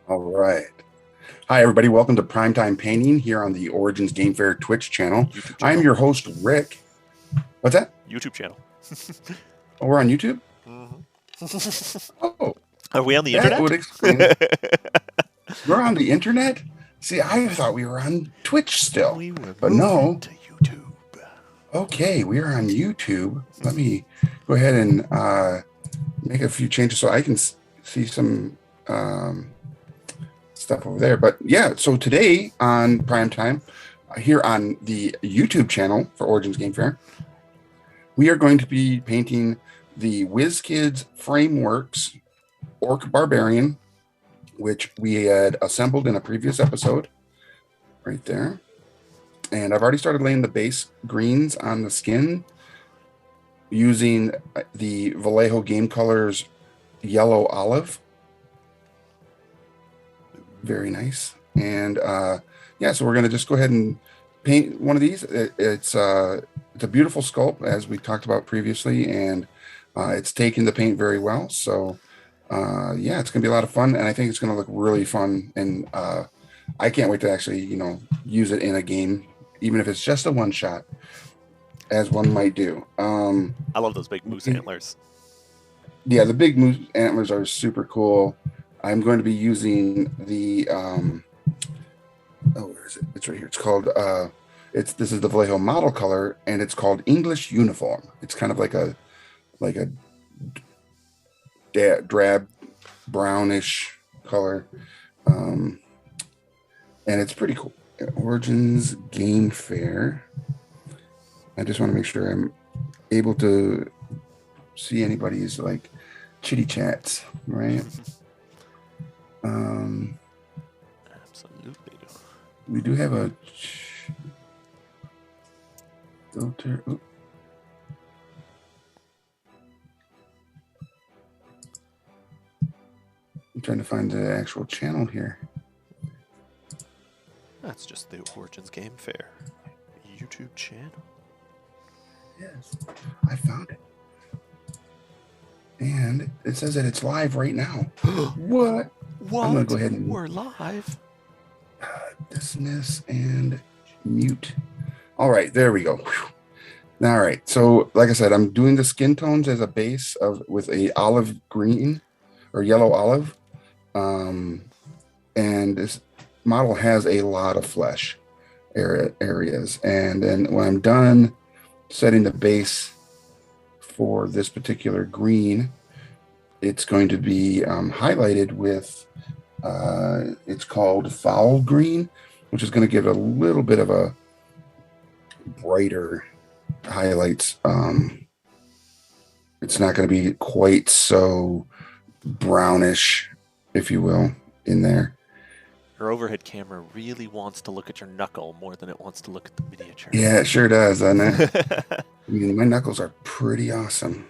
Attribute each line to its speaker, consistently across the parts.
Speaker 1: All right. Hi, everybody. Welcome to Primetime Painting here on the Origins Game Fair Twitch channel.
Speaker 2: YouTube
Speaker 1: I'm
Speaker 2: channel.
Speaker 1: your host, Rick. What's that?
Speaker 2: YouTube channel.
Speaker 1: Oh, we're on YouTube?
Speaker 2: Mm-hmm.
Speaker 1: Oh,
Speaker 2: Are we on the
Speaker 1: that
Speaker 2: internet?
Speaker 1: would explain it. We're on the internet? See, I thought we were on Twitch still.
Speaker 2: We were
Speaker 1: But
Speaker 2: moving
Speaker 1: no.
Speaker 2: to YouTube.
Speaker 1: Okay, we are on YouTube. Let me go ahead and make a few changes so I can see some stuff over there. But yeah, so today on Primetime, here on the YouTube channel for Origins Game Fair, we are going to be painting the Wizkids Frameworks Orc Barbarian, which we had assembled in a previous episode, right there. And I've already started laying the base greens on the skin using the Vallejo Game Colors Yellow Olive. Very nice. And yeah, so we're going to just go ahead and paint one of these. It's a beautiful sculpt, as we talked about previously, and it's taken the paint very well. So yeah, it's going to be a lot of fun, and I think it's going to look really fun. And I can't wait to actually, use it in a game, even if it's just a one shot, as one might do.
Speaker 2: I love those big moose antlers.
Speaker 1: Yeah, the big moose antlers are super cool. I'm going to be using the where is it? It's right here. It's called this is the Vallejo model color, and it's called English Uniform. It's kind of like a drab brownish color, and it's pretty cool. Origins Game Fair. I just want to make sure I'm able to see anybody's like chitty chats, right?
Speaker 2: Absolutely.
Speaker 1: We do have a filter. Ooh. I'm trying to find the actual channel here.
Speaker 2: That's just the Origins Game Fair YouTube channel.
Speaker 1: Yes, I found it. And it says that it's live right now. What?
Speaker 2: What?
Speaker 1: I'm going to go ahead and...
Speaker 2: We're live.
Speaker 1: Dismiss and mute. All right, there we go. Whew. All right, so like I said, I'm doing the skin tones as a base with a olive green or yellow olive. And this model has a lot of flesh areas. And then when I'm done setting the base for this particular green, it's going to be highlighted with it's called foul green, which is going to give a little bit of a brighter highlights. It's not going to be quite so brownish, if you will, in there.
Speaker 2: Your overhead camera really wants to look at your knuckle more than it wants to look at the miniature.
Speaker 1: Yeah, it sure does, doesn't it? I mean, my knuckles are pretty awesome.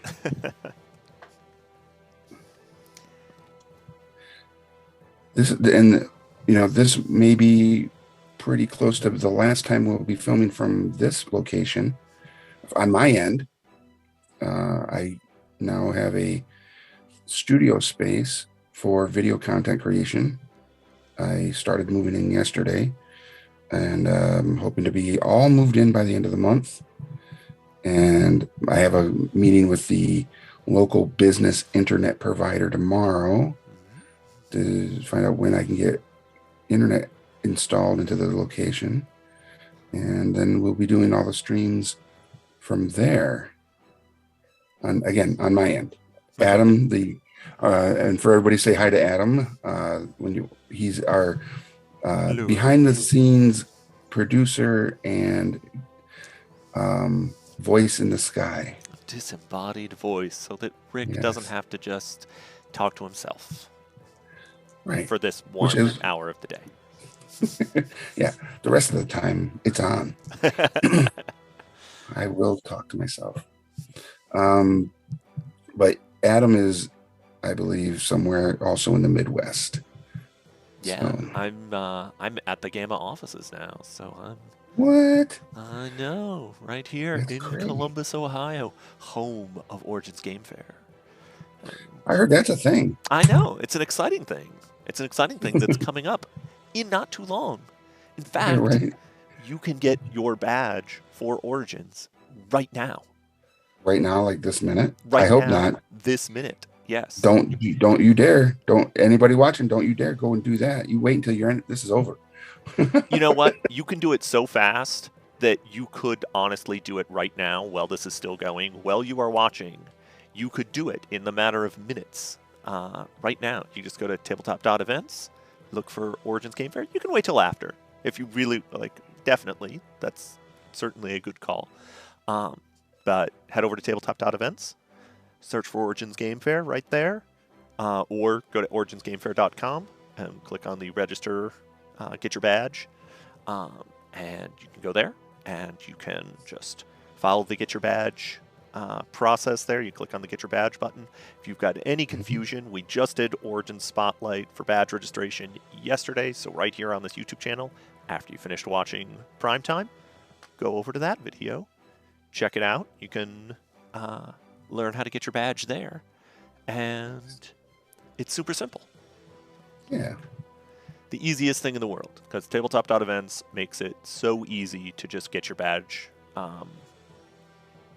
Speaker 1: This may be pretty close to the last time we'll be filming from this location. On my end, I now have a studio space for video content creation. I started moving in yesterday, and I'm hoping to be all moved in by the end of the month. And I have a meeting with the local business internet provider tomorrow to find out when I can get internet installed into the location. And then we'll be doing all the streams from there. On my end. Adam, and for everybody, say hi to Adam. He's our behind the scenes producer and voice in the sky.
Speaker 2: Disembodied voice, so that Rick doesn't have to just talk to himself.
Speaker 1: Right.
Speaker 2: For this 1 hour of the day.
Speaker 1: Yeah. The rest of the time, it's on. I will talk to myself. But Adam is, I believe, somewhere also in the Midwest.
Speaker 2: Yeah, so. I'm at the Gamma offices now, so I'm.
Speaker 1: What?
Speaker 2: I know, right here in Columbus, Ohio, home of Origins Game Fair.
Speaker 1: I heard that's a thing.
Speaker 2: I know, it's an exciting thing. It's an exciting thing that's coming up in not too long. In
Speaker 1: Yeah,
Speaker 2: fact,
Speaker 1: right.
Speaker 2: you can get your badge for Origins right now.
Speaker 1: Right now, like this minute. I
Speaker 2: Right
Speaker 1: hope
Speaker 2: now,
Speaker 1: not.
Speaker 2: this minute. Yes.
Speaker 1: Don't you dare. Don't anybody watching, don't you dare go and do that. You wait until you're in this is over.
Speaker 2: You know what? You can do it so fast that you could honestly do it right now while this is still going. While you are watching, you could do it in the matter of minutes. Right now, you just go to tabletop.events, look for Origins Game Fair. You can wait till after if you really like. Definitely, that's certainly a good call. But head over to tabletop.events, search for Origins Game Fair right there, or go to originsgamefair.com and click on the register, get your badge, and you can go there and you can just follow the get your badge process there. You click on the get your badge button. If you've got any confusion, we just did Origin Spotlight for badge registration yesterday, so right here on this YouTube channel, after you finished watching Primetime, go over to that video, check it out. You can learn how to get your badge there, and it's super simple.
Speaker 1: Yeah.
Speaker 2: The easiest thing in the world, because tabletop.events makes it so easy to just get your badge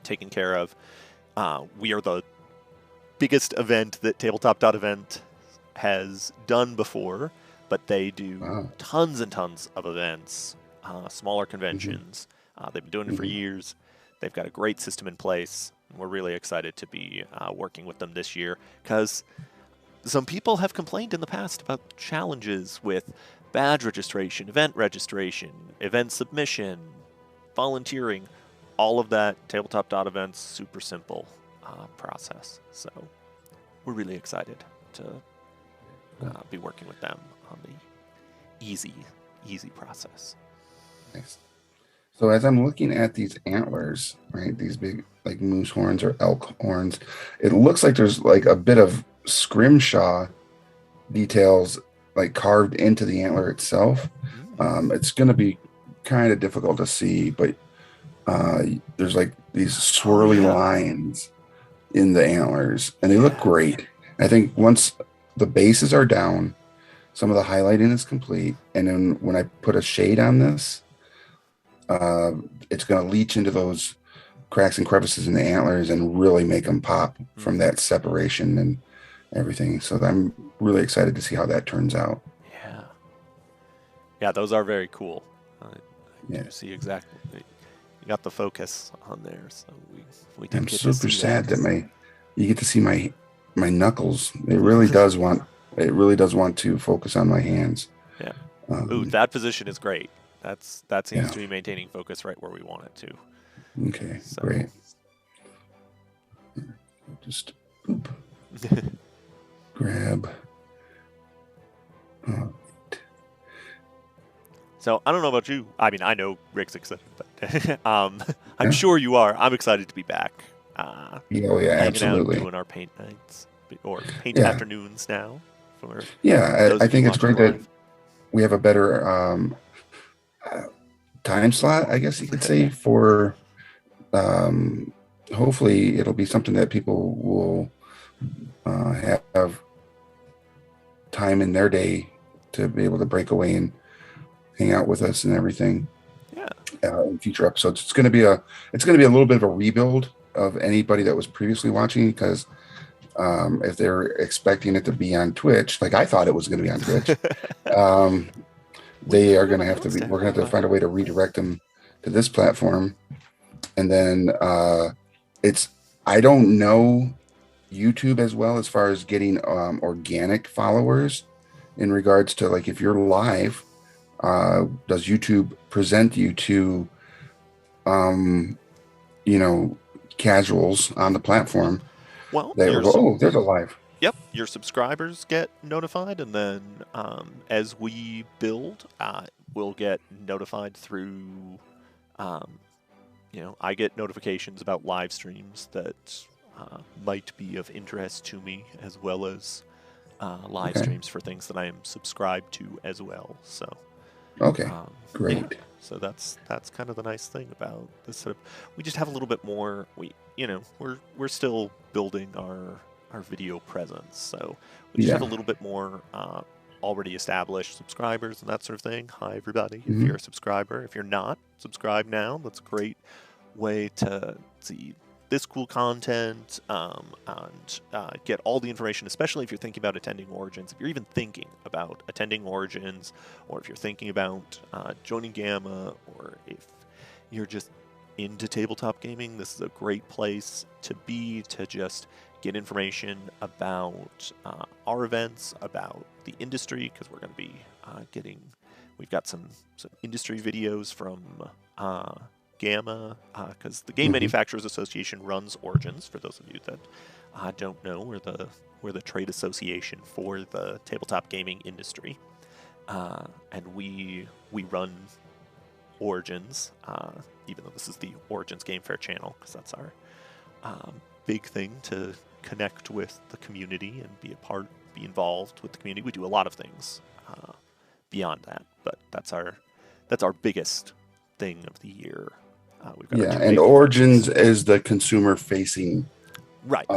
Speaker 2: taken care of. We are the biggest event that tabletop.event has done before, but they do tons and tons of events, smaller conventions. They've been doing it for years. They've got a great system in place. We're really excited to be working with them this year, because some people have complained in the past about challenges with badge registration, event submission, volunteering, all of that. Tabletop.events, super simple process. So we're really excited to be working with them on the easy process.
Speaker 1: Nice. So as I'm looking at these antlers, right, these big like moose horns or elk horns, it looks like there's like a bit of scrimshaw details like carved into the antler itself. It's going to be kind of difficult to see, but there's like these swirly lines in the antlers, and they look great. I think once the bases are down, some of the highlighting is complete, and then when I put a shade on this, it's going to leach into those cracks and crevices in the antlers and really make them pop from that separation and everything. So I'm really excited to see how that turns out.
Speaker 2: Yeah, those are very cool. I do see exactly. You got the focus on there, so we did
Speaker 1: I'm
Speaker 2: get to see
Speaker 1: super sad
Speaker 2: that
Speaker 1: you get to see my knuckles. It really does want to focus on my hands.
Speaker 2: Yeah. Ooh, that position is great. That seems to be maintaining focus right where we want it to.
Speaker 1: Okay, so. Great. Just grab.
Speaker 2: So I don't know about you. I mean, I know Rick's excited, but I'm sure you are. I'm excited to be back.
Speaker 1: Hanging absolutely.
Speaker 2: Out doing our paint nights or paint afternoons now.
Speaker 1: I think it's great that we have a better time slot, I guess you could say, for hopefully it'll be something that people will have time in their day to be able to break away and hang out with us and everything. In future episodes, it's going to be a little bit of a rebuild of anybody that was previously watching, because if they're expecting it to be on Twitch, like I thought it was going to be on Twitch, they are going to have to be. We're going to have to find a way to redirect them to this platform, and then I don't know YouTube as well as far as getting organic followers in regards to, like, if you're live, does YouTube present you to casuals on the platform?
Speaker 2: Well,
Speaker 1: there's a live.
Speaker 2: Yep, your subscribers get notified, and then as we build, we'll get notified through. I get notifications about live streams that might be of interest to me, as well as live streams for things that I am subscribed to as well. So.
Speaker 1: Great.
Speaker 2: Yeah. So that's kind of the nice thing about this sort of. We just have a little bit more. We're still building our video presence, so we just have a little bit more already established subscribers and that sort of thing. Hi, everybody. If
Speaker 1: Mhm.
Speaker 2: you're a subscriber. If you're not, subscribe now. That's a great way to see this cool content and get all the information, especially if you're thinking about attending Origins. If you're even thinking about attending Origins, or if you're thinking about joining Gamma, or if you're just into tabletop gaming, this is a great place to be, to just get information about our events, about the industry, because we're going to be we've got some industry videos from Gamma, because the Game Manufacturers Association runs Origins. For those of you that don't know, we're the trade association for the tabletop gaming industry, and we run Origins, even though this is the Origins Game Fair channel, because that's our big thing, to connect with the community and be involved with the community. We do a lot of things beyond that, but that's our biggest thing of the year. We've got
Speaker 1: Yeah, and Origins is the consumer-facing,
Speaker 2: right?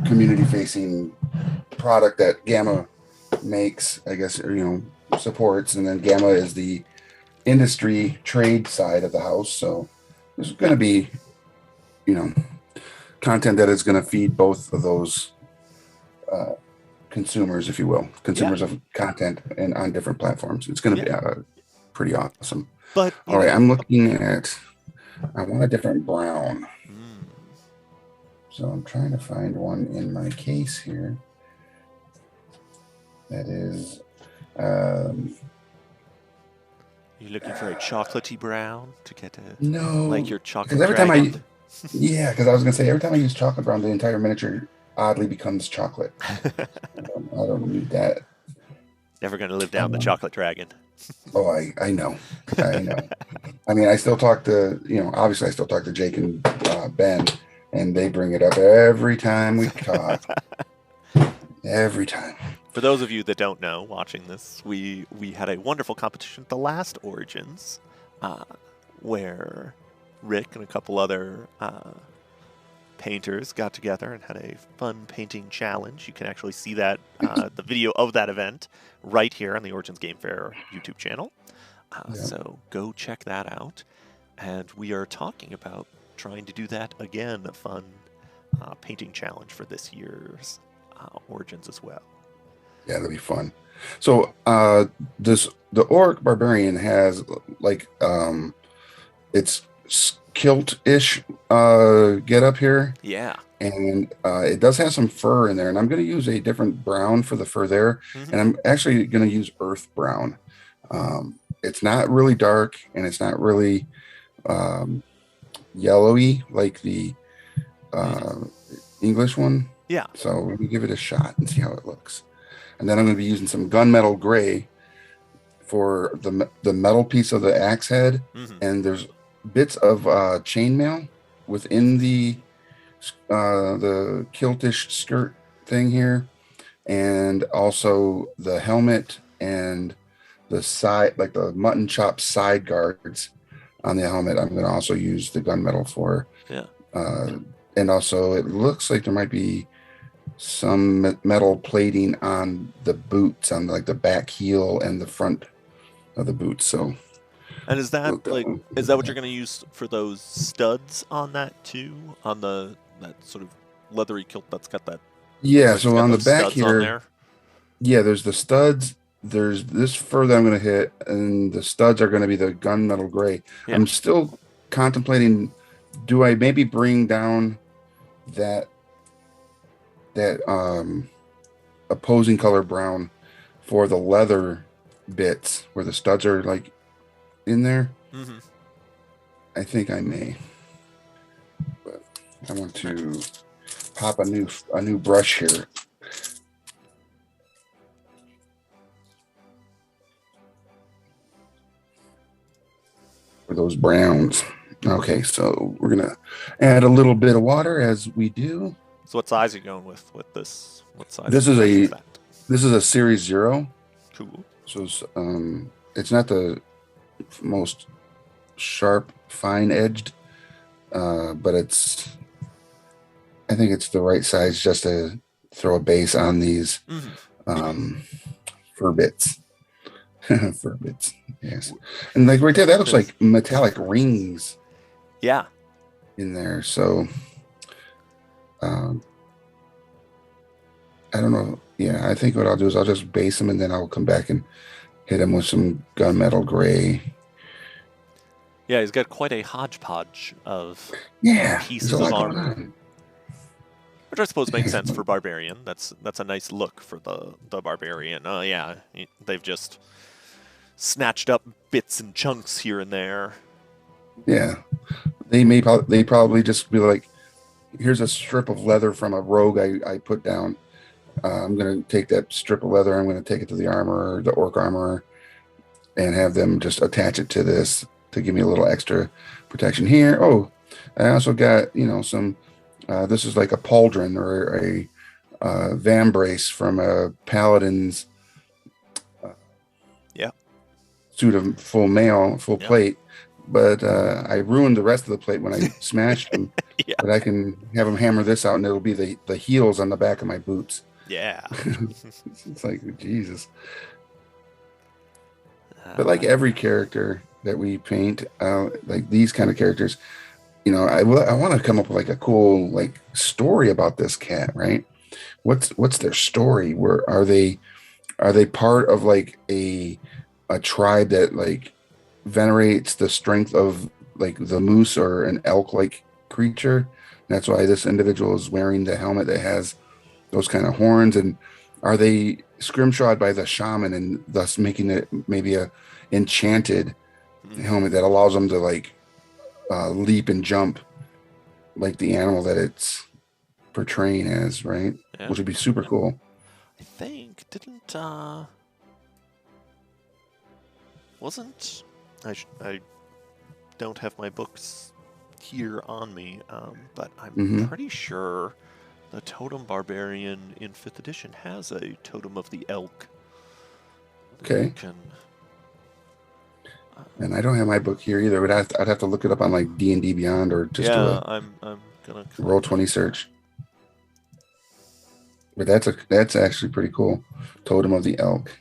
Speaker 1: Community-facing product that Gamma makes, I guess, or supports, and then Gamma is the industry trade side of the house. So there's going to be, content that is going to feed both of those consumers, if you will, of content and on different platforms. It's going to be pretty awesome.
Speaker 2: But
Speaker 1: all right, I'm looking at. I want a different brown. So I'm trying to find one in my case here. That is.
Speaker 2: You're looking for a chocolatey brown to get
Speaker 1: like
Speaker 2: your chocolate.
Speaker 1: Every time because I was gonna say every time I use chocolate brown, the entire miniature oddly becomes chocolate. I don't need that.
Speaker 2: Never gonna live down the chocolate dragon.
Speaker 1: Oh, I know. I mean, I still talk to obviously I still talk to Jake and Ben, and they bring it up every time we talk. Every time.
Speaker 2: For those of you that don't know, watching this, we had a wonderful competition at the last Origins, where Rick and a couple other painters got together and had a fun painting challenge. You can actually see that the video of that event right here on the Origins Game Fair YouTube channel. So go check that out. And we are talking about trying to do that again, a fun painting challenge for this year's Origins as well.
Speaker 1: Yeah, that'd be fun. So the Orc Barbarian has it's kilt-ish get up here.
Speaker 2: Yeah.
Speaker 1: And it does have some fur in there, and I'm going to use a different brown for the fur there. And I'm actually going to use earth brown. It's not really dark, and it's not really yellowy like the English one.
Speaker 2: Yeah.
Speaker 1: So let me give it a shot and see how it looks. And then I'm going to be using some gunmetal gray for the metal piece of the axe head. And there's bits of chainmail within the kiltish skirt thing here, and also the helmet and the side, like the mutton chop side guards on the helmet. I'm going to also use the gunmetal for. And also it looks like there might be some metal plating on the boots, on like the back heel and the front of the boots. So,
Speaker 2: and is that what you're going to use for those studs on that too? On that sort of leathery kilt that's got that.
Speaker 1: Yeah. So on the back here, there's the studs. There's this fur that I'm going to hit, and the studs are going to be the gunmetal gray. Yeah. I'm still contemplating, do I maybe bring down that opposing color brown for the leather bits where the studs are like in there? I think I may, but I want to pop a new brush here. For those browns. Okay, so we're gonna add a little bit of water as we do.
Speaker 2: So what size are you going with this? What size?
Speaker 1: This is a Series 0.
Speaker 2: Cool.
Speaker 1: So it's not the most sharp, fine edged, but I think it's the right size just to throw a base on these fur bits. Fur bits, yes. And like right there, that looks like metallic rings.
Speaker 2: Yeah.
Speaker 1: In there, so I don't know. Yeah, I think what I'll do is I'll just base them and then I'll come back and hit him with some gunmetal gray.
Speaker 2: Yeah, he's got quite a hodgepodge of
Speaker 1: pieces
Speaker 2: of armor, which I suppose makes sense for Barbarian. That's a nice look for the Barbarian. Yeah, they've just snatched up bits and chunks here and there.
Speaker 1: Yeah, they probably just be like, here's a strip of leather from a rogue I put down. I'm going to take that strip of leather. I'm going to take it to the armorer, the orc armorer, and have them just attach it to this to give me a little extra protection here. Oh, I also got, some, this is like a pauldron or a vambrace from a paladin's suit of full plate. But I ruined the rest of the plate when I smashed them. But I can have them hammer this out, and it'll be the heels on the back of my boots.
Speaker 2: Yeah.
Speaker 1: It's like, Jesus. But like every character that we paint, like these kind of characters, I want to come up with like a cool like story about this cat, right? What's their story? Where are they part of like a tribe that like venerates the strength of like the moose or an elk like creature? That's why this individual is wearing the helmet that has those kind of horns. And are they scrimshawed by the shaman and thus making it maybe a enchanted helmet that allows them to like leap and jump like the animal that it's portraying as, right? Which would be super cool.
Speaker 2: I think wasn't I don't have my books here on me, but I'm pretty sure the Totem Barbarian in 5th edition has a Totem of the Elk.
Speaker 1: Okay. And I don't have my book here either, but I'd have to look it up on like D&D Beyond or just do a
Speaker 2: I'm gonna
Speaker 1: Roll20 search. But that's actually pretty cool. Totem of the Elk.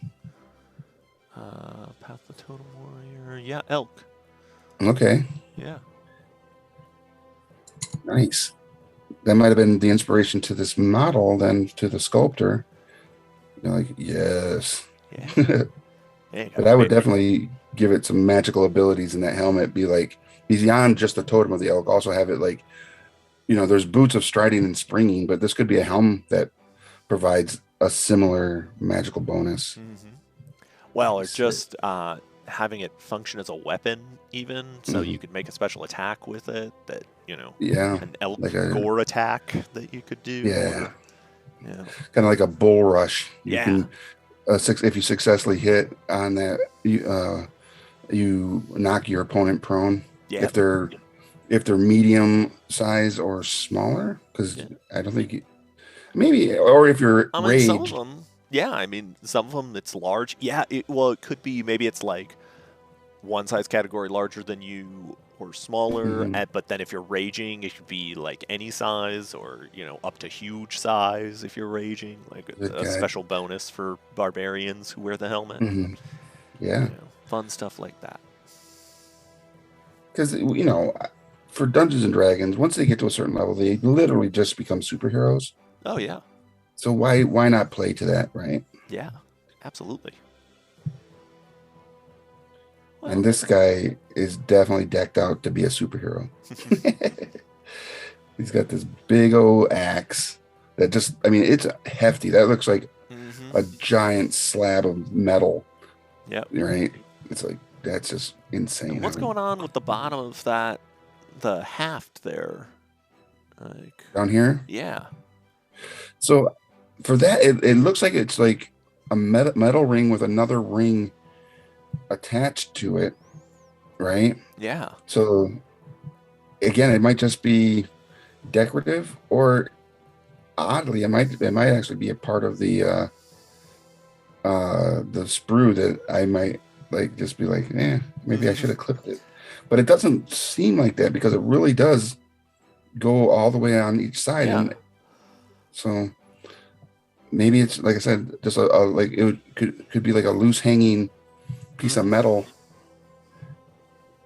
Speaker 2: Path the Totem Warrior. Yeah, Elk.
Speaker 1: Okay.
Speaker 2: Yeah.
Speaker 1: Nice. That might have been the inspiration to this model, then to the sculptor. You're like, yes.
Speaker 2: Yeah.
Speaker 1: But I would definitely give it some magical abilities in that helmet. Be like, beyond just the Totem of the Elk, also have it like, there's boots of striding and springing, but this could be a helm that provides a similar magical bonus.
Speaker 2: Mm-hmm. Well, or just having it function as a weapon, even so you could make a special attack with it. That an elk like gore attack that you could do.
Speaker 1: Yeah. Kind of like a bull rush. You can if you successfully hit on that, you knock your opponent prone. Yeah. If they're medium size or smaller, because I don't think maybe, or if you're raged.
Speaker 2: Some of them. Yeah, some of them it's large. Yeah, it could be maybe it's like one size category larger than you or smaller, but then if you're raging, it could be like any size or, up to huge size if you're raging, like a special bonus for barbarians who wear the helmet.
Speaker 1: Yeah.
Speaker 2: Fun stuff like that.
Speaker 1: Because, for Dungeons and Dragons, once they get to a certain level, they literally just become superheroes.
Speaker 2: Oh, yeah.
Speaker 1: So why not play to that, right?
Speaker 2: Yeah, absolutely.
Speaker 1: Well, and this guy is definitely decked out to be a superhero. He's got this big old axe that just, it's hefty. That looks like a giant slab of metal.
Speaker 2: Yep.
Speaker 1: Right? It's like, that's just insane.
Speaker 2: And what's going on with the bottom of that, the haft there? Like,
Speaker 1: down here?
Speaker 2: Yeah.
Speaker 1: So for that, it looks like it's like a metal ring with another ring attached to it, right?
Speaker 2: Yeah.
Speaker 1: So again, it might just be decorative, or oddly, it might actually be a part of the sprue that I might like just be like, maybe I should have clipped it. But it doesn't seem like that because it really does go all the way on each side.
Speaker 2: Yeah.
Speaker 1: And so maybe it's like I said, just a like could be like a loose hanging piece of metal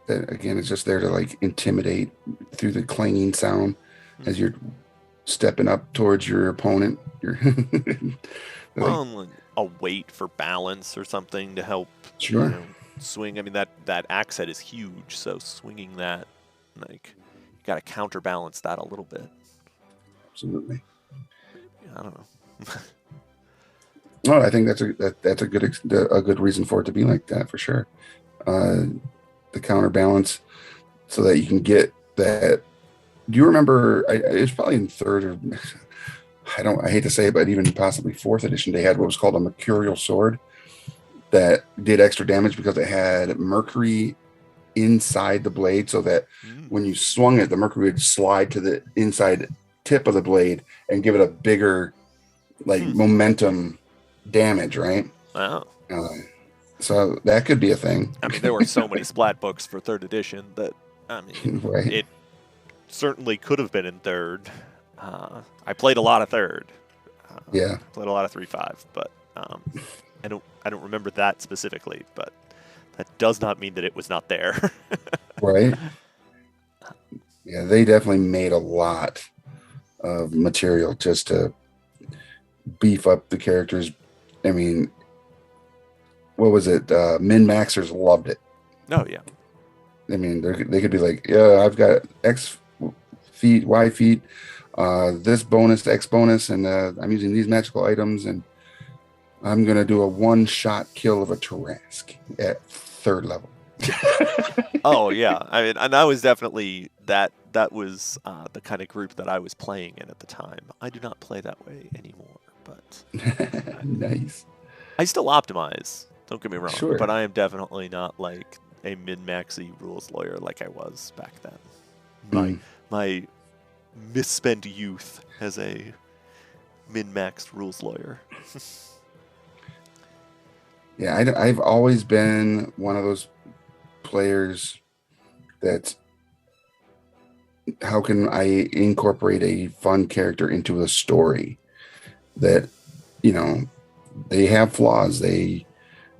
Speaker 1: that again is just there to like intimidate through the clanging sound as you're stepping up towards your opponent. You're like,
Speaker 2: Well, like a weight for balance or something to help,
Speaker 1: sure,
Speaker 2: swing. I mean, that axe head is huge, so swinging that, like, you got to counterbalance that a little bit.
Speaker 1: absolutely.
Speaker 2: I don't know.
Speaker 1: No, I think that's a good reason for it to be like that for sure. The counterbalance so that you can get that. Do you remember? It was probably in third or I hate to say it, but even possibly fourth edition, they had what was called a mercurial sword that did extra damage because it had mercury inside the blade, so that when you swung it, the mercury would slide to the inside tip of the blade and give it a bigger like momentum damage, right?
Speaker 2: Wow.
Speaker 1: So that could be a thing.
Speaker 2: I mean, there were so many splat books for third edition that, I mean,
Speaker 1: right.
Speaker 2: It certainly could have been in third. I played a lot of third.
Speaker 1: Yeah.
Speaker 2: Played a lot of 3-5, but I don't remember that specifically. But that does not mean that it was not there.
Speaker 1: Right. Yeah, they definitely made a lot of material just to beef up the characters. I mean, what was it? Min maxers loved it.
Speaker 2: Oh yeah.
Speaker 1: I mean, they could be like, yeah, I've got X feet, Y feet, this bonus, X bonus, and I'm using these magical items, and I'm gonna do a one-shot kill of a Tarrasque at third level.
Speaker 2: Oh yeah. I mean, and I was definitely that. That was the kind of group that I was playing in at the time. I do not play that way anymore, but
Speaker 1: nice.
Speaker 2: I still optimize. Don't get me wrong,
Speaker 1: Sure.
Speaker 2: but I am definitely not like a min-maxy rules lawyer like I was back then. My misspent youth as a min-maxed rules lawyer.
Speaker 1: Yeah, I've always been one of those players that how can I incorporate a fun character into a story that, they have flaws. They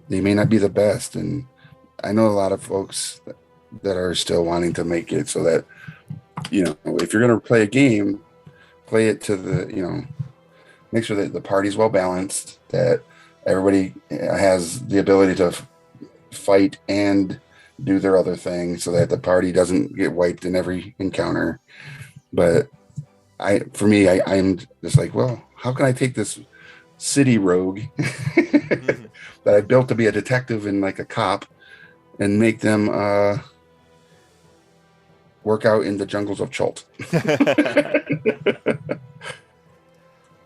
Speaker 1: may not be the best. And I know a lot of folks that are still wanting to make it so that, if you're going to play a game, play it to the, make sure that the party's well balanced, that everybody has the ability to fight and do their other thing so that the party doesn't get wiped in every encounter. But I'm just like, well, how can I take this city rogue that I built to be a detective and like a cop and make them work out in the jungles of Chult?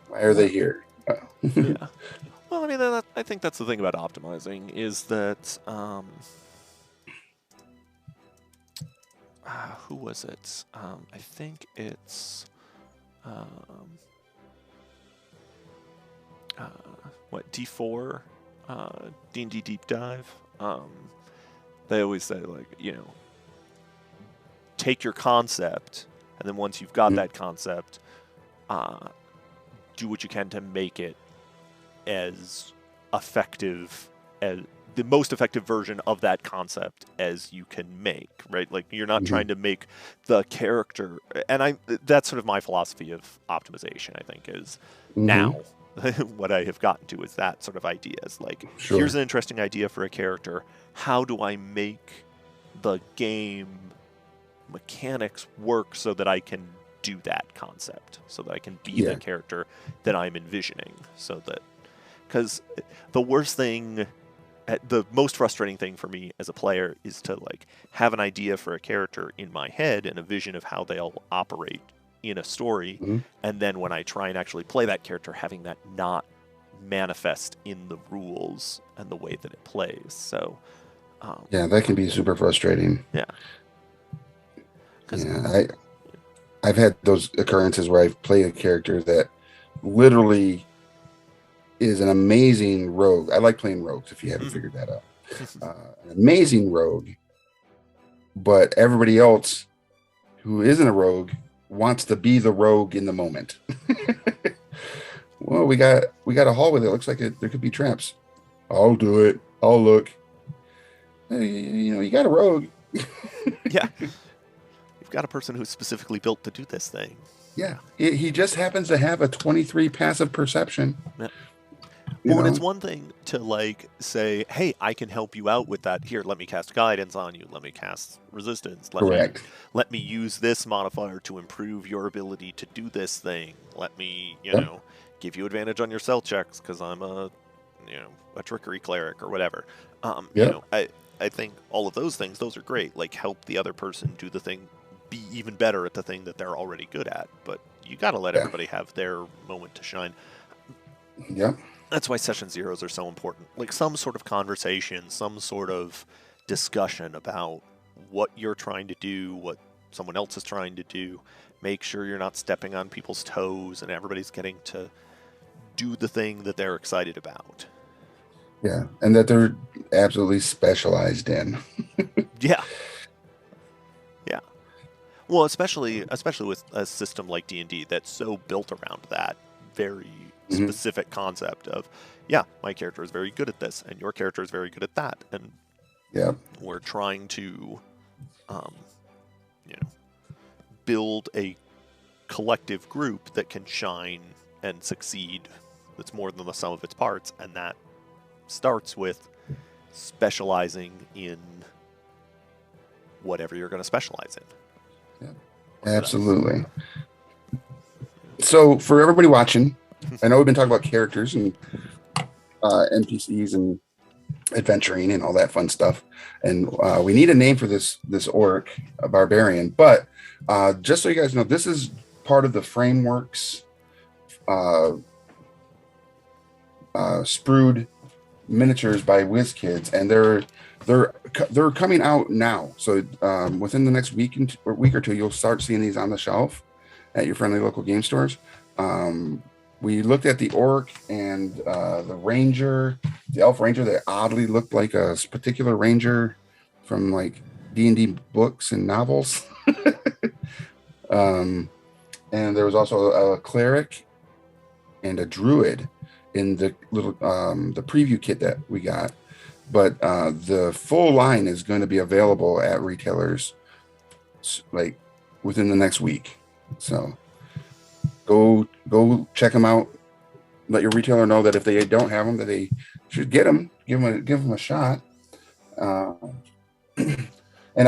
Speaker 1: Why are they here?
Speaker 2: Yeah. Well, I mean, I think that's the thing about optimizing is that who was it? I think it's what D4 D&D Deep Dive. They always say like take your concept, and then once you've got that concept, do what you can to make it as effective as the most effective version of that concept as you can make, right? Like you're not trying to make the character, and that's sort of my philosophy of optimization, I think, is now what I have gotten to is that sort of idea is like, here's an interesting idea for a character. How do I make the game mechanics work so that I can do that concept, so that I can be the character that I'm envisioning, so that, because the worst thing, the most frustrating thing for me as a player is to like have an idea for a character in my head and a vision of how they'll operate in a story, and then when I try and actually play that character, having that not manifest in the rules and the way that it plays. So
Speaker 1: that can be super frustrating.
Speaker 2: Yeah.
Speaker 1: I've had those occurrences where I've played a character that literally is an amazing rogue. I like playing rogues, if you haven't figured that out. An amazing rogue, but everybody else who isn't a rogue wants to be the rogue in the moment. well, we got a hallway that looks like there could be traps. I'll do it. I'll look. Hey, you got a rogue.
Speaker 2: Yeah. You've got a person who's specifically built to do this thing.
Speaker 1: Yeah, he just happens to have a 23 passive perception.
Speaker 2: Yeah. Well, and it's one thing to like say, hey, I can help you out with that. Here, let me cast guidance on you. Let me cast resistance.
Speaker 1: Correct.
Speaker 2: Let me use this modifier to improve your ability to do this thing. Let me, give you advantage on your stealth checks because I'm a trickery cleric or whatever. I think all of those things, those are great. Like help the other person do the thing, be even better at the thing that they're already good at. But you got to let everybody have their moment to shine.
Speaker 1: Yeah.
Speaker 2: That's why session zeros are so important. Like some sort of conversation, some sort of discussion about what you're trying to do, what someone else is trying to do. Make sure you're not stepping on people's toes and everybody's getting to do the thing that they're excited about.
Speaker 1: Yeah, and that they're absolutely specialized in.
Speaker 2: Yeah. Yeah. Well, especially with a system like D&D that's so built around that very specific concept of, my character is very good at this, and your character is very good at that, and we're trying to, build a collective group that can shine and succeed. That's more than the sum of its parts, and that starts with specializing in whatever you're going to specialize in.
Speaker 1: Yeah, absolutely. So for everybody watching, I know we've been talking about characters and NPCs and adventuring and all that fun stuff, and we need a name for this orc, a barbarian. But just so you guys know, this is part of the Frameworks sprued miniatures by Wizkids, and they're coming out now. So within the next week or two, you'll start seeing these on the shelf at your friendly local game stores. We looked at the orc and the ranger, the elf ranger that oddly looked like a particular ranger from like D&D books and novels. And there was also a cleric and a druid in the little the preview kit that we got. But the full line is going to be available at retailers like within the next week. So go check them out. Let your retailer know that if they don't have them, that they should get them. Give them a shot. And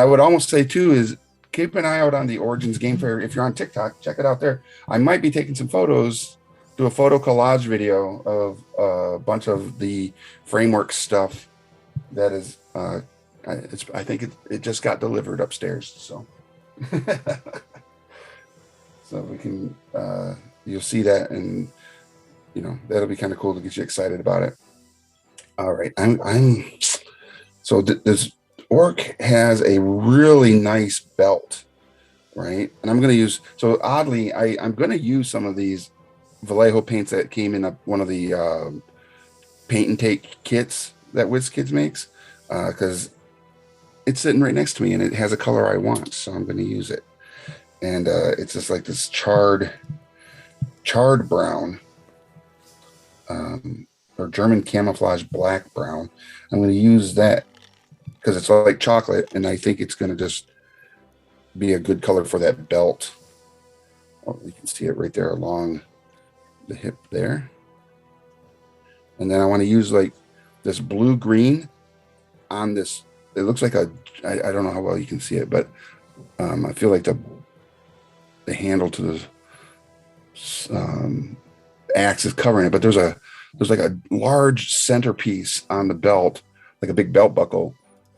Speaker 1: I would almost say too is keep an eye out on the Origins Game Fair. If you're on TikTok, check it out there. I might be taking some photos, do a photo collage video of a bunch of the framework stuff that is. I think it just got delivered upstairs, so. So we can, you'll see that, and that'll be kind of cool to get you excited about it. All right, so this orc has a really nice belt, right? And I'm going to use, so oddly, I'm going to use some of these Vallejo paints that came in one of the paint and take kits that Wizkids makes, because it's sitting right next to me and it has a color I want, so I'm going to use it. And it's just like this charred brown, or German camouflage black brown. I'm going to use that because it's like chocolate, and I think it's going to just be a good color for that belt. Oh, you can see it right there along the hip there. And then I want to use like this blue green on this. It looks like I don't know how well you can see it, but I feel like the handle to the axe is covering it, but there's like a large centerpiece on the belt, like a big belt buckle,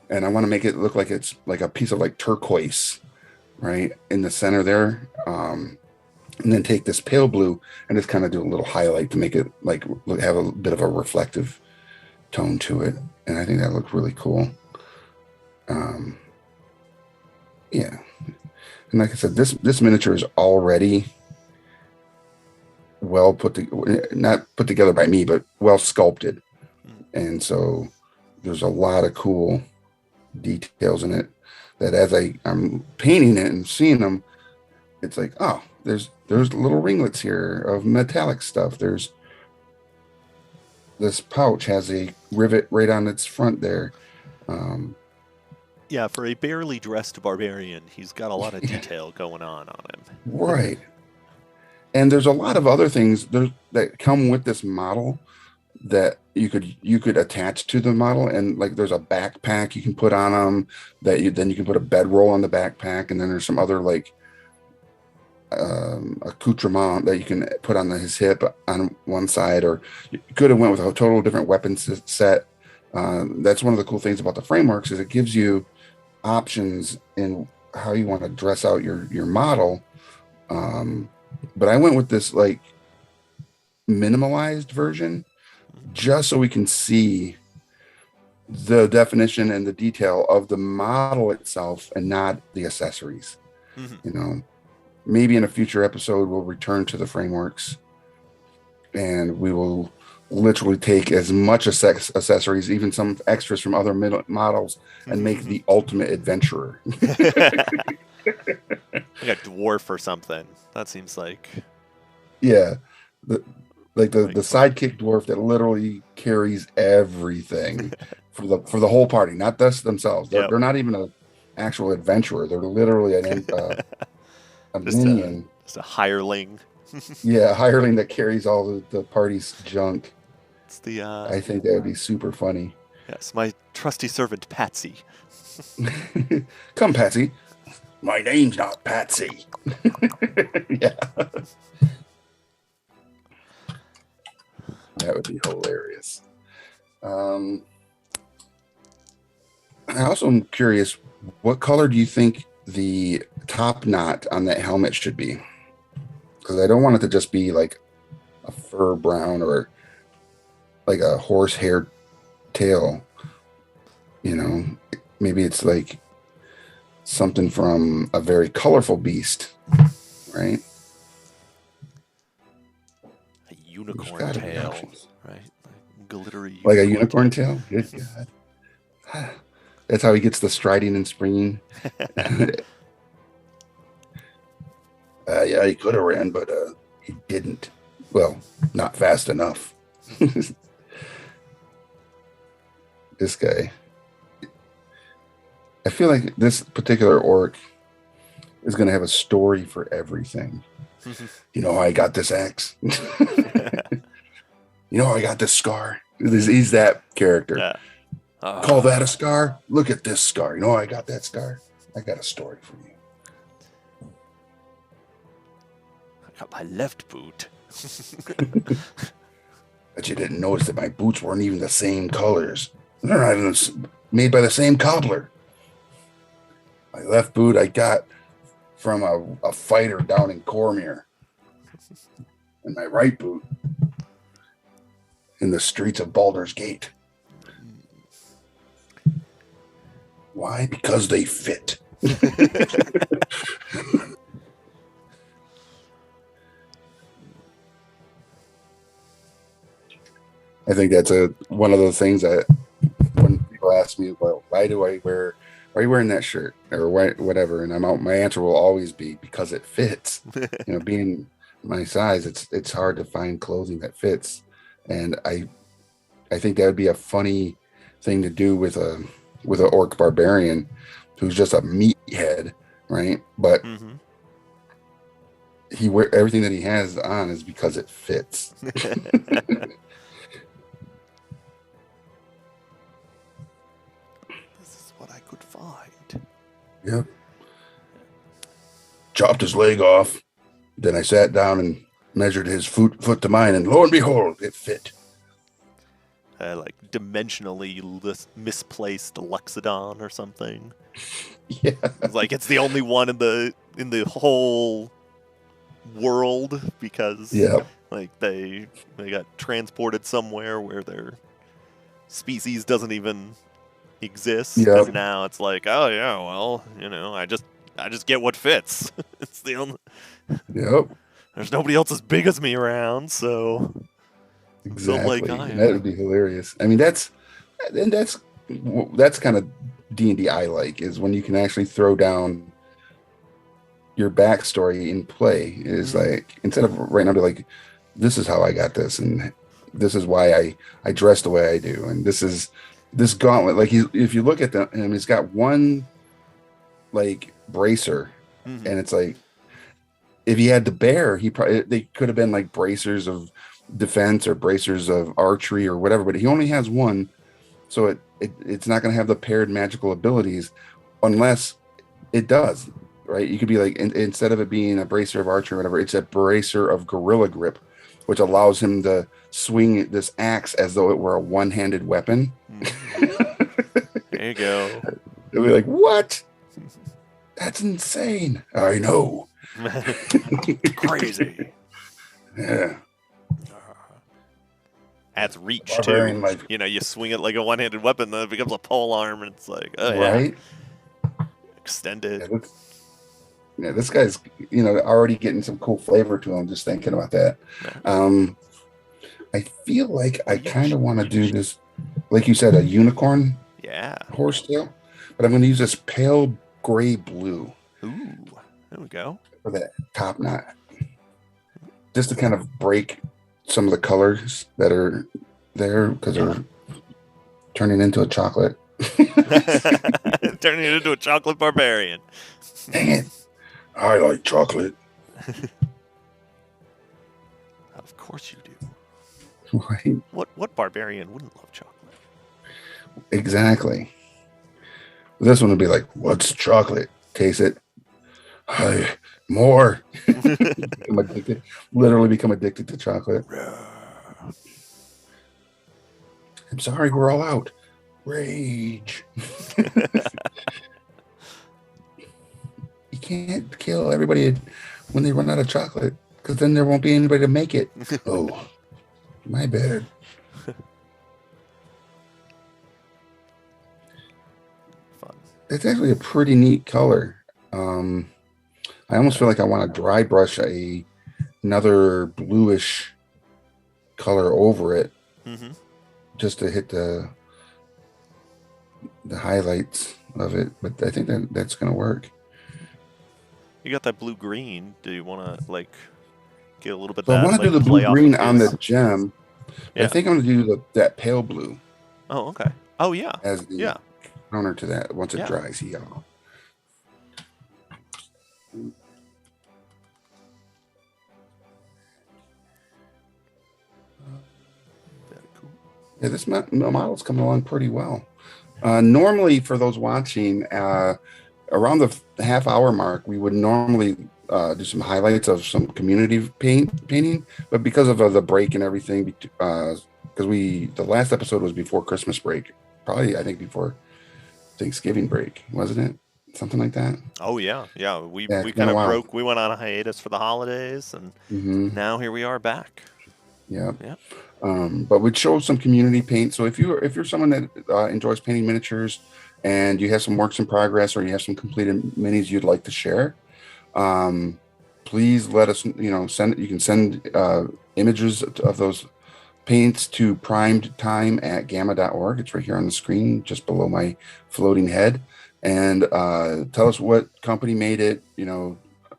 Speaker 1: and I want to make it look like it's like a piece of like turquoise right in the center there, and then take this pale blue and just kind of do a little highlight to make it like have a bit of a reflective tone to it, and I think that looked really cool. Yeah. And like I said, this miniature is already well not put together by me, but well sculpted. And so there's a lot of cool details in it that as I'm painting it and seeing them, it's like, oh, there's little ringlets here of metallic stuff. There's this pouch has a rivet right on its front there.
Speaker 2: Yeah, for a barely dressed barbarian, he's got a lot of detail going on him.
Speaker 1: Right. And there's a lot of other things that come with this model that you could attach to the model, and like there's a backpack you can put on them that you can put a bedroll on the backpack, and then there's some other like accoutrement that you can put on his hip on one side, or you could have went with a total different weapon set. That's one of the cool things about the frameworks is it gives you options in how you want to dress out your model. But I went with this like minimalized version just so we can see the definition and the detail of the model itself and not the accessories. You know, maybe in a future episode we'll return to the frameworks and we will literally take as much accessories, even some extras from other models, and make the ultimate adventurer.
Speaker 2: Like a dwarf or something. That seems like...
Speaker 1: Yeah. The sidekick dwarf that literally carries everything for the whole party, not us themselves. They're not even an actual adventurer. They're literally a minion.
Speaker 2: Just a hireling.
Speaker 1: Yeah, a hireling that carries all the party's junk.
Speaker 2: It's the
Speaker 1: I think that would be super funny.
Speaker 2: Yes, my trusty servant Patsy.
Speaker 1: Come, Patsy. My name's not Patsy. Yeah. That would be hilarious. I also am curious, what color do you think the top knot on that helmet should be? Because I don't want it to just be like a fur brown or like a horsehair tail. You know, maybe it's like something from a very colorful beast, right?
Speaker 2: A unicorn tail, right? Like glittery.
Speaker 1: Like a unicorn tail? Good God. That's how he gets the striding and springing. Yeah, he could have ran, but he didn't. Well, not fast enough. This guy. I feel like this particular orc is going to have a story for everything. You know how I got this axe? You know how I got this scar? He's that character.
Speaker 2: Yeah.
Speaker 1: Call that a scar? Look at this scar. You know how I got that scar? I got a story for you.
Speaker 2: I got my left boot.
Speaker 1: But you didn't notice that my boots weren't even the same colors. They're not even made by the same cobbler. My left boot I got from a fighter down in Cormier. And my right boot in the streets of Baldur's Gate. Why? Because they fit. I think that's one of those things that when people ask me, well, why are you wearing that shirt or whatever? And my answer will always be because it fits. You know, being my size, it's hard to find clothing that fits. And I think that would be a funny thing to do with an orc barbarian who's just a meathead, right? But everything that he has on is because it fits.
Speaker 2: What I could find.
Speaker 1: Yep. Chopped his leg off. Then I sat down and measured his foot to mine, and lo and behold, it fit.
Speaker 2: Like dimensionally misplaced Luxodon or something.
Speaker 1: Yeah.
Speaker 2: It's like it's the only one in the whole world because like they got transported somewhere where their species doesn't even exist.
Speaker 1: Yep.
Speaker 2: And now it's like, oh yeah, well, you know, I just get what fits. It's the only.
Speaker 1: Yep.
Speaker 2: There's nobody else as big as me around, so.
Speaker 1: Exactly. That would be hilarious. I mean, that's kind of D&D I like, is when you can actually throw down your backstory in play. Is like, instead of right now be like, this is how I got this, and this is why I dress the way I do. And this gauntlet, like if you look at him, he's got one like bracer,
Speaker 2: Mm-hmm.
Speaker 1: and it's like if he had the bear, they could have been like bracers of defense or bracers of archery or whatever, but he only has one, so it's not going to have the paired magical abilities unless it does, right? You could be like instead of it being a bracer of archery or whatever, it's a bracer of gorilla grip, which allows him to swing this axe as though it were a one-handed weapon.
Speaker 2: There you go.
Speaker 1: It'll be like, what? That's insane. I know.
Speaker 2: Crazy.
Speaker 1: Yeah.
Speaker 2: Adds reach
Speaker 1: Barbarian,
Speaker 2: too.
Speaker 1: like,
Speaker 2: You swing it like a one-handed weapon, then it becomes a pole arm, and it's like, oh yeah,
Speaker 1: right?
Speaker 2: extended.
Speaker 1: This guy's already getting some cool flavor to him. Just thinking about that. I feel like I kind of want to do this, like you said, a unicorn.
Speaker 2: Yeah.
Speaker 1: Horsetail, but I'm going to use this pale gray blue.
Speaker 2: Ooh, there we go.
Speaker 1: For that top knot, just to kind of break some of the colors that are there because they're turning into a chocolate.
Speaker 2: Turning it into a chocolate barbarian.
Speaker 1: Dang it. I like chocolate.
Speaker 2: Of course you do.
Speaker 1: Right.
Speaker 2: What barbarian wouldn't love chocolate?
Speaker 1: Exactly. This one would be like, what's chocolate? Taste it. More. Become addicted. Literally become addicted to chocolate. I'm sorry, we're all out. Rage. You can't kill everybody when they run out of chocolate, because then there won't be anybody to make it. Oh, my bad.
Speaker 2: Fun.
Speaker 1: It's actually a pretty neat color. I almost feel like I want to dry brush another bluish color over it, just to hit the highlights of it. But I think that's going to work.
Speaker 2: You got that blue green. Do you want to like get a little bit?
Speaker 1: So I want to do the blue green on the gem. Yeah. I think I'm going to do that pale blue.
Speaker 2: Oh, okay. Oh, yeah.
Speaker 1: As the counter to that once it dries. Yeah.
Speaker 2: Very cool.
Speaker 1: Yeah, this model's coming along pretty well. Normally, for those watching, around the half-hour mark, we would normally do some highlights of some community painting, but because of the break and everything, because the last episode was before Christmas break, probably I think before Thanksgiving break, wasn't it? Something like that.
Speaker 2: Oh yeah. We kind of broke. We went on a hiatus for the holidays, and now here we are back.
Speaker 1: Yeah. But we'd show some community paint. So if you're someone that enjoys painting miniatures, and you have some works in progress, or you have some completed minis you'd like to share, please let us. You can send images of those paints to primedtime@gamma.org. It's right here on the screen, just below my floating head. And tell us what company made it,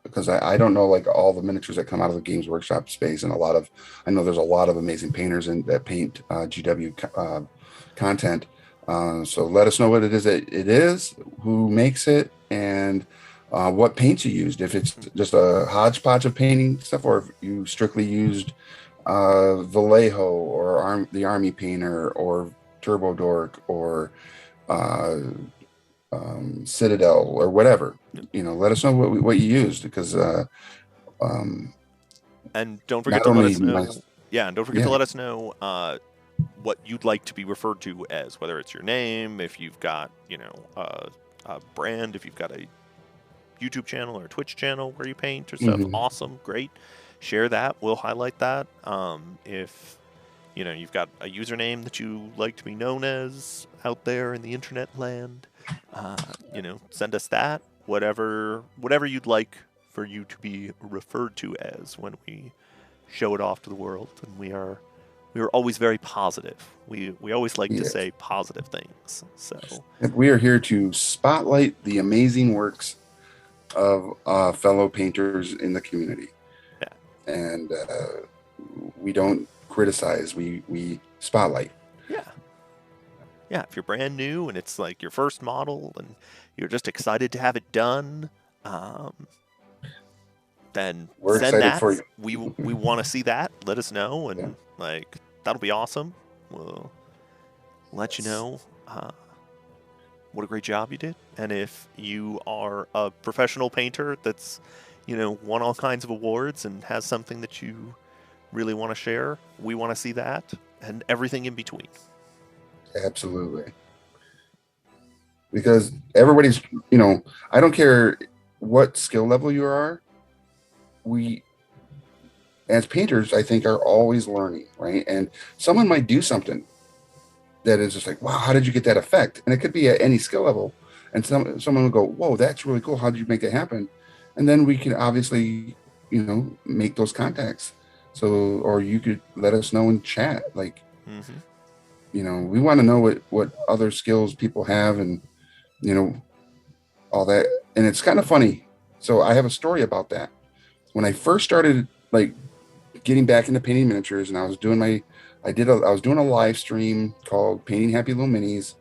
Speaker 1: because I don't know like all the miniatures that come out of the Games Workshop space, and I know there's a lot of amazing painters that paint GW content. So let us know what it is, who makes it, and what paints you used. If it's just a hodgepodge of painting stuff, or if you strictly used Vallejo or the Army Painter or Turbo Dork or Citadel or whatever. Let us know what you used, because
Speaker 2: and don't forget to let us know. And don't forget to let us know what you'd like to be referred to as, whether it's your name, if you've got a brand, if you've got a YouTube channel or a Twitch channel where you paint or stuff. Awesome, great. Share that. We'll highlight that. If you've got a username that you like to be known as out there in the internet land, send us that. Whatever you'd like for you to be referred to as when we show it off to the world. And we are always very positive. We always like to say positive things. So
Speaker 1: we are here to spotlight the amazing works of fellow painters in the community. And we don't criticize. We spotlight.
Speaker 2: Yeah. Yeah, if you're brand new and it's like your first model and you're just excited to have it done, then
Speaker 1: We're
Speaker 2: send
Speaker 1: excited
Speaker 2: that.
Speaker 1: for you.
Speaker 2: We want to see that. Let us know, and
Speaker 1: Yeah.
Speaker 2: like that'll be awesome. We'll let you know what a great job you did. And if you are a professional painter that's, won all kinds of awards and has something that you really want to share, we want to see that and everything in between.
Speaker 1: Absolutely. Because everybody's, I don't care what skill level you are. We, as painters, I think, are always learning, right? And someone might do something that is just like, wow, how did you get that effect? And it could be at any skill level. And someone will go, whoa, that's really cool. How did you make that happen? And then we can obviously, make those contacts. So, or you could let us know in chat. Like, we want to know what other skills people have and, all that. And it's kind of funny. So I have a story about that. When I first started, like, getting back into painting miniatures, and I was doing I was doing a live stream called Painting Happy Little Minis,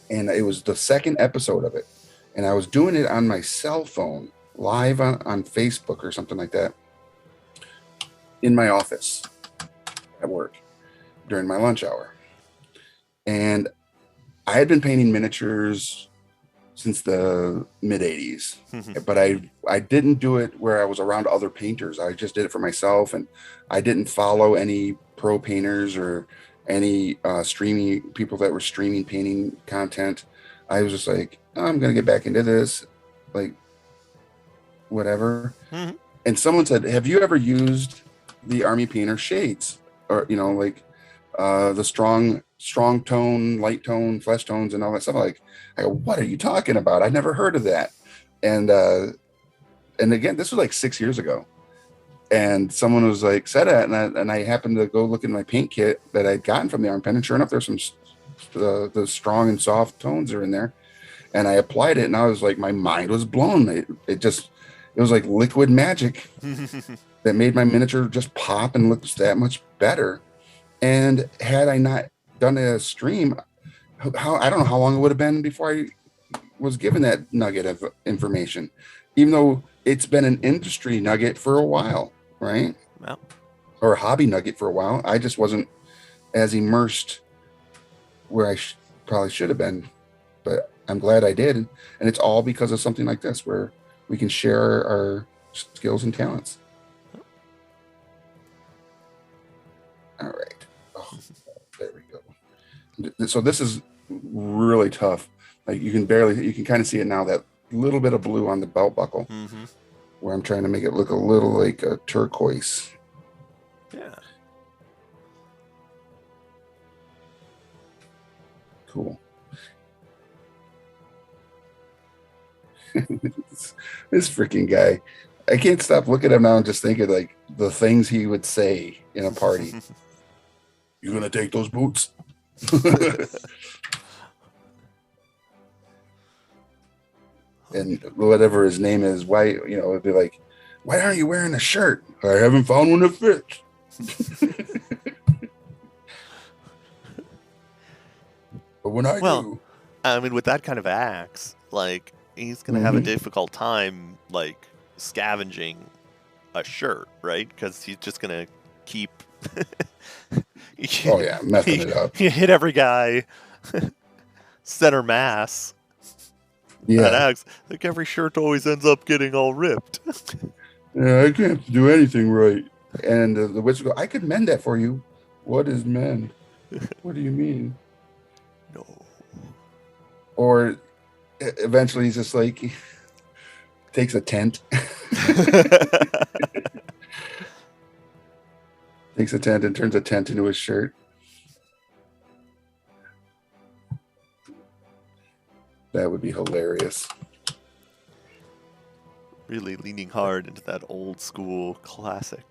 Speaker 1: and it was the second episode of it, and I was doing it on my cell phone live on Facebook or something like that in my office at work during my lunch hour. And I had been painting miniatures since the mid 80s, but I didn't do it where I was around other painters. I just did it for myself, and I didn't follow any pro painters or any streaming people that were streaming painting content. I was just like, I'm gonna get back into this, like, whatever. And someone said, have you ever used the Army Painter shades, or like the strong tone, light tone, flesh tones, and all that stuff? Like, I go, what are you talking about? I never heard of that. And again, this was like 6 years ago. And someone was like, said it, and I happened to go look in my paint kit that I'd gotten from the Arm Pen, and sure enough, there's some the strong and soft tones are in there. And I applied it, and I was like, my mind was blown. It was like liquid magic that made my miniature just pop and look that much better. And had I not done a stream, I don't know how long it would have been before I was given that nugget of information, even though it's been an industry nugget for a while, right?
Speaker 2: Well,
Speaker 1: or a hobby nugget for a while. I just wasn't as immersed where I probably should have been, but I'm glad I did. And it's all because of something like this, where we can share our skills and talents. All right. Oh, there we go. So this is really tough. Like, you can kind of see it now, that little bit of blue on the belt buckle, where I'm trying to make it look a little like a turquoise.
Speaker 2: Yeah.
Speaker 1: Cool. This freaking guy. I can't stop looking at him now and just thinking, like, the things he would say in a party. You gonna take those boots? And whatever his name is, why, it'd be like, why aren't you wearing a shirt? I haven't found one that fits. But when I do,
Speaker 2: I mean, with that kind of axe, like, he's gonna have a difficult time, like, scavenging a shirt, right? Because he's just gonna keep
Speaker 1: messing it up.
Speaker 2: You hit every guy center mass.
Speaker 1: Yeah,
Speaker 2: that axe, like, every shirt always ends up getting all ripped.
Speaker 1: Yeah, I can't do anything right. And the wizard go, I could mend that for you. What is mend? What do you mean?
Speaker 2: No.
Speaker 1: Or eventually he's just like, takes a tent. Takes a tent and turns a tent into a shirt. That would be hilarious.
Speaker 2: Really leaning hard into that old school classic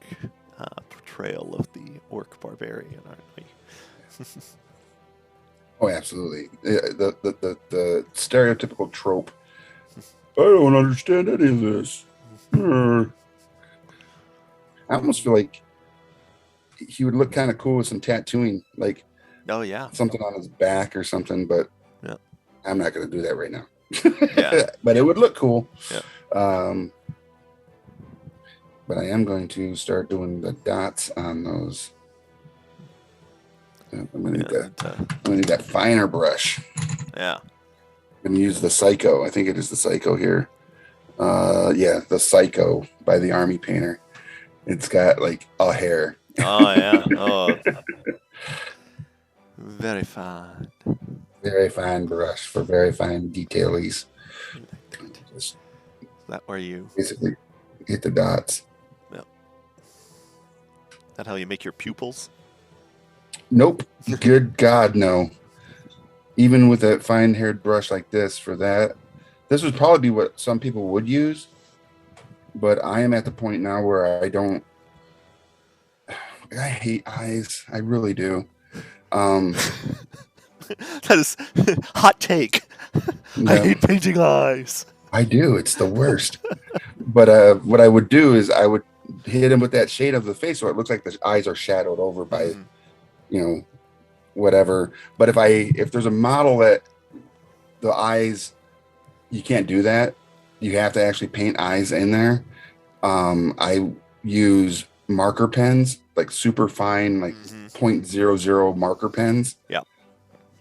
Speaker 2: portrayal of the Orc Barbarian, aren't we?
Speaker 1: Oh, absolutely. The stereotypical trope. I don't understand any of this. I almost feel like he would look kind of cool with some tattooing, like
Speaker 2: Oh yeah.
Speaker 1: something on his back or something. But
Speaker 2: Yeah.
Speaker 1: I'm not going to do that right now.
Speaker 2: Yeah.
Speaker 1: But it would look cool.
Speaker 2: Yeah.
Speaker 1: But I am going to start doing the dots on those. I'm going to need that finer brush.
Speaker 2: Yeah.
Speaker 1: I'm going to use the Psycho. I think it is the Psycho here. Yeah, the Psycho by the Army Painter. It's got like a hair.
Speaker 2: Oh yeah. Oh. Very fine.
Speaker 1: Very fine brush for very fine detailies.
Speaker 2: Is that where you
Speaker 1: basically hit the dots?
Speaker 2: Yeah. That how you make your pupils?
Speaker 1: Nope. Good God, no. Even with a fine-haired brush like this, for that, this would probably be what some people would use. But I am at the point now where I hate eyes. I really do.
Speaker 2: That is hot take.
Speaker 1: No,
Speaker 2: I hate painting eyes.
Speaker 1: I do. It's the worst. But what I would do is I would hit him with that shade of the face so it looks like the eyes are shadowed over by, whatever. But if there's a model that the eyes, you can't do that. You have to actually paint eyes in there. I use marker pens, like super fine, like 0.00 marker pens.
Speaker 2: Yeah.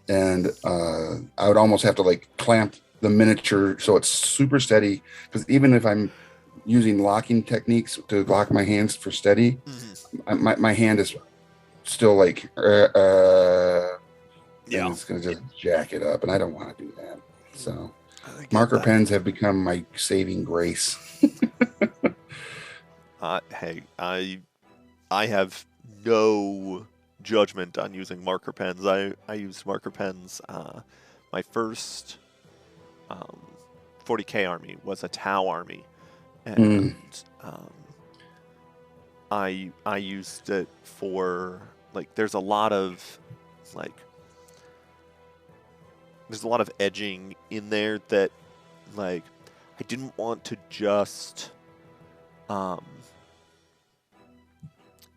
Speaker 1: And I would almost have to like clamp the miniature so it's super steady, because even if I'm using locking techniques to lock my hands for steady, my hand is still like and it's gonna just jack it up, and I don't want to do that. So marker pens have become my saving grace.
Speaker 2: Hey, I have no judgment on using marker pens. I used marker pens. My first 40K army was a Tau army, and I used it for like there's a lot of edging in there that like I didn't want to just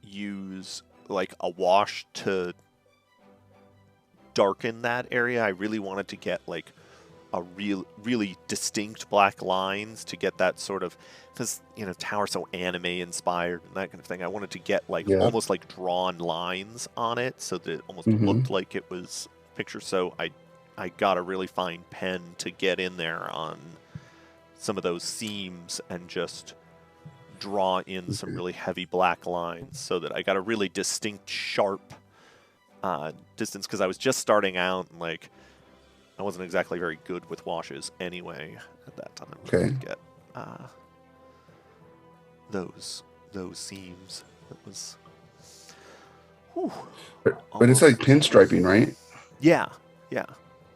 Speaker 2: use like a wash to darken that area. I really wanted to get like a really distinct black lines to get that sort of, because Tower so anime inspired and that kind of thing. I wanted to get like almost like drawn lines on it so that it almost looked like it was picture. So I got a really fine pen to get in there on some of those seams and just draw in some really heavy black lines so that I got a really distinct, sharp distance, because I was just starting out and like I wasn't exactly very good with washes anyway at that time.
Speaker 1: Okay.
Speaker 2: To get those seams. That was.
Speaker 1: But it's like pinstriping, right?
Speaker 2: Yeah.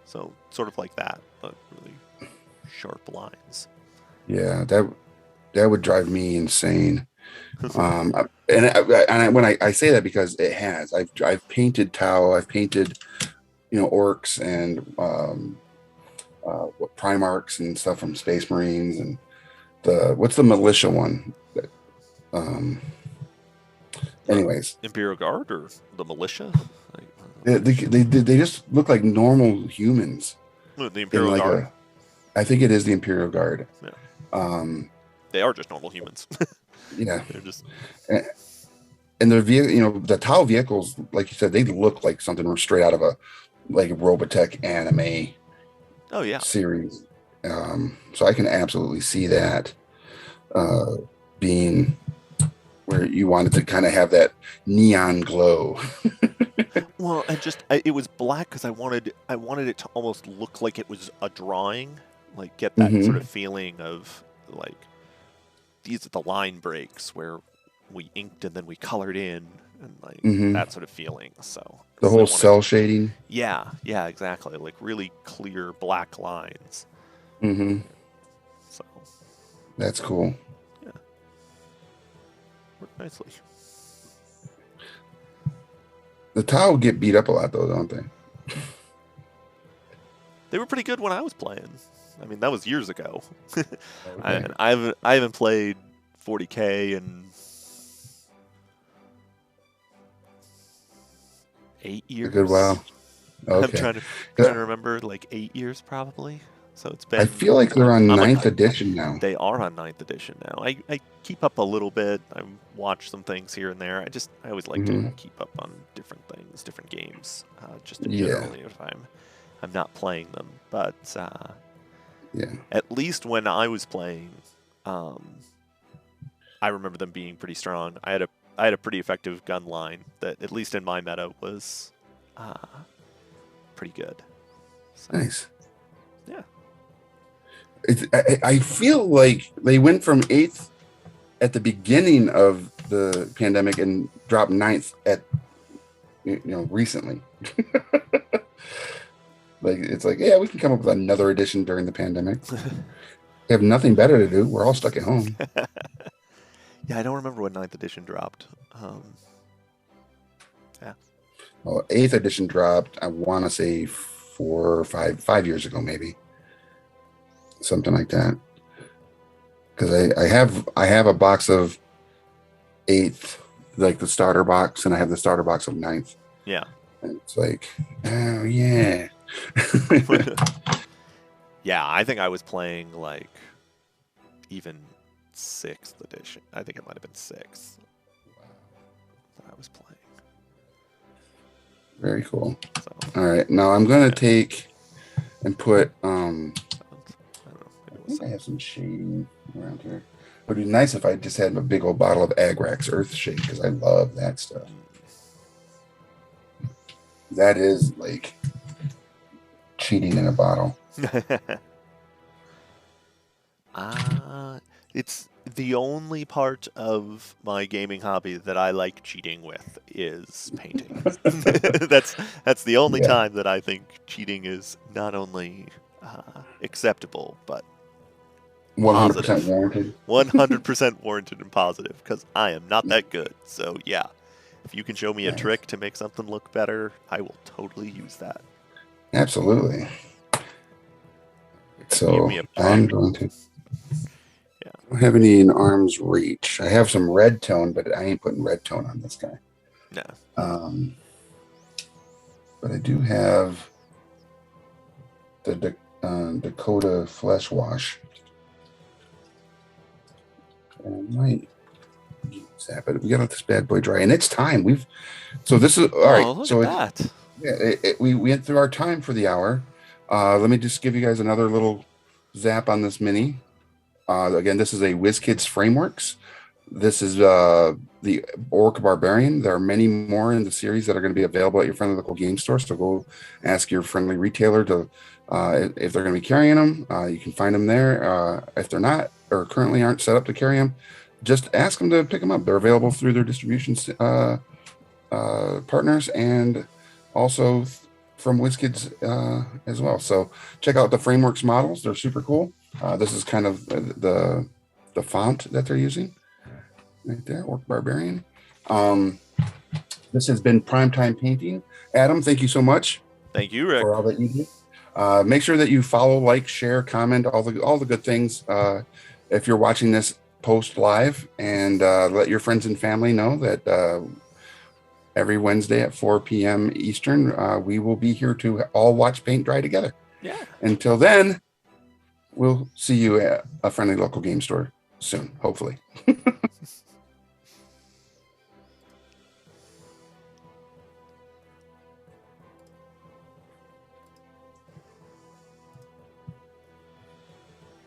Speaker 2: So sort of like that, but really sharp lines.
Speaker 1: Yeah, that would drive me insane. And when I say that, because it has. I've painted Tau. I've painted orcs and Primarchs and stuff from Space Marines, and what's the militia one? Anyways,
Speaker 2: Imperial Guard or the militia?
Speaker 1: They just look like normal humans.
Speaker 2: The Imperial Guard.
Speaker 1: I think it is the Imperial Guard.
Speaker 2: Yeah. They are just normal humans.
Speaker 1: Yeah.
Speaker 2: They're just.
Speaker 1: And their the Tau vehicles, like you said, they look like something straight out of a Robotech anime.
Speaker 2: Oh yeah.
Speaker 1: Series. So I can absolutely see that being where you wanted to kind of have that neon glow.
Speaker 2: Well, and it was black because I wanted it to almost look like it was a drawing, like get that sort of feeling of like these are the line breaks where we inked and then we colored in, and like that sort of feeling. So
Speaker 1: the whole cell shading.
Speaker 2: Yeah, exactly. Like really clear black lines. So
Speaker 1: that's cool.
Speaker 2: Yeah, worked nicely.
Speaker 1: The Tau get beat up a lot, though, don't they?
Speaker 2: They were pretty good when I was playing. I mean, that was years ago.
Speaker 1: Okay.
Speaker 2: I haven't played 40K in 8
Speaker 1: A good
Speaker 2: years.
Speaker 1: while.
Speaker 2: I'm
Speaker 1: Okay.
Speaker 2: trying to remember, like 8 years probably. So it's
Speaker 1: I
Speaker 2: been.
Speaker 1: feel like they're on
Speaker 2: I'm a.
Speaker 1: ninth edition now.
Speaker 2: They are on ninth edition now. I keep up a little bit. I watch some things here and there. I always like to
Speaker 1: Hmm.
Speaker 2: keep up on different things, different games, just in
Speaker 1: Yeah.
Speaker 2: general, if I'm not playing them. But
Speaker 1: Yeah.
Speaker 2: at least when I was playing, um, I remember them being pretty strong. I had a pretty effective gun line that, at least in my meta, was uh, pretty good. So
Speaker 1: Nice.
Speaker 2: yeah.
Speaker 1: I feel like they went from 8th at the beginning of the pandemic and dropped 9th at recently. Like it's like, yeah, we can come up with another edition during the pandemic. We have nothing better to do. We're all stuck at home.
Speaker 2: Yeah, I don't remember when ninth edition dropped. Yeah.
Speaker 1: Well, 8th edition dropped, I want to say 4 or 5 years ago, maybe something like that. Because I have a box of 8th, like the starter box, and I have the starter box of 9th.
Speaker 2: Yeah.
Speaker 1: And it's like, oh yeah.
Speaker 2: Yeah, I think I was playing like even 6th edition. I think it might have been 6th that I was playing.
Speaker 1: Very cool.
Speaker 2: So,
Speaker 1: All right, now I'm gonna take and put
Speaker 2: I don't know,
Speaker 1: I think I have some shading around here. It would be nice if I just had a big old bottle of Agrax Earth Shade, because I love that stuff. That is like cheating in a bottle.
Speaker 2: It's the only part of my gaming hobby that I like cheating with is painting. That's the only
Speaker 1: Yeah.
Speaker 2: time that I think cheating is not only acceptable but
Speaker 1: 100%
Speaker 2: positive.
Speaker 1: warranted.
Speaker 2: 100% warranted and positive, because I am not that good. So yeah, if you can show me a
Speaker 1: Nice.
Speaker 2: trick to make something look better, I will totally use that.
Speaker 1: Absolutely.
Speaker 2: Give
Speaker 1: So
Speaker 2: me a
Speaker 1: I'm
Speaker 2: trick.
Speaker 1: going to.
Speaker 2: Yeah.
Speaker 1: I don't have any in arm's reach. I have some red tone, but I ain't putting red tone on this guy.
Speaker 2: No.
Speaker 1: But I do have the Dakota Flesh Wash. And I might use that, but we got to let this bad boy dry, and it's time. This is all right.
Speaker 2: Look
Speaker 1: So
Speaker 2: at that.
Speaker 1: yeah, we went through our time for the hour. Let me just give you guys another little zap on this mini. Again, this is a Wizkids Frameworks. This is the Orc Barbarian. There are many more in the series that are going to be available at your friendly local game store. So go ask your friendly retailer to if they're going to be carrying them. You can find them there. If they're not or currently aren't set up to carry them, just ask them to pick them up. They're available through their distribution partners and also from WizKids as well. So check out the Frameworks models. They're super cool. This is kind of the font that they're using right there, Orc Barbarian. This has been Primetime Painting. Adam, thank you so much.
Speaker 2: Thank you, Rick.
Speaker 1: For all that you do. Make sure that you follow, like, share, comment, all the good things. If you're watching this post live, and let your friends and family know that every Wednesday at 4 p.m. Eastern, we will be here to all watch paint dry together.
Speaker 2: Yeah.
Speaker 1: Until then, we'll see you at a friendly local game store soon, hopefully.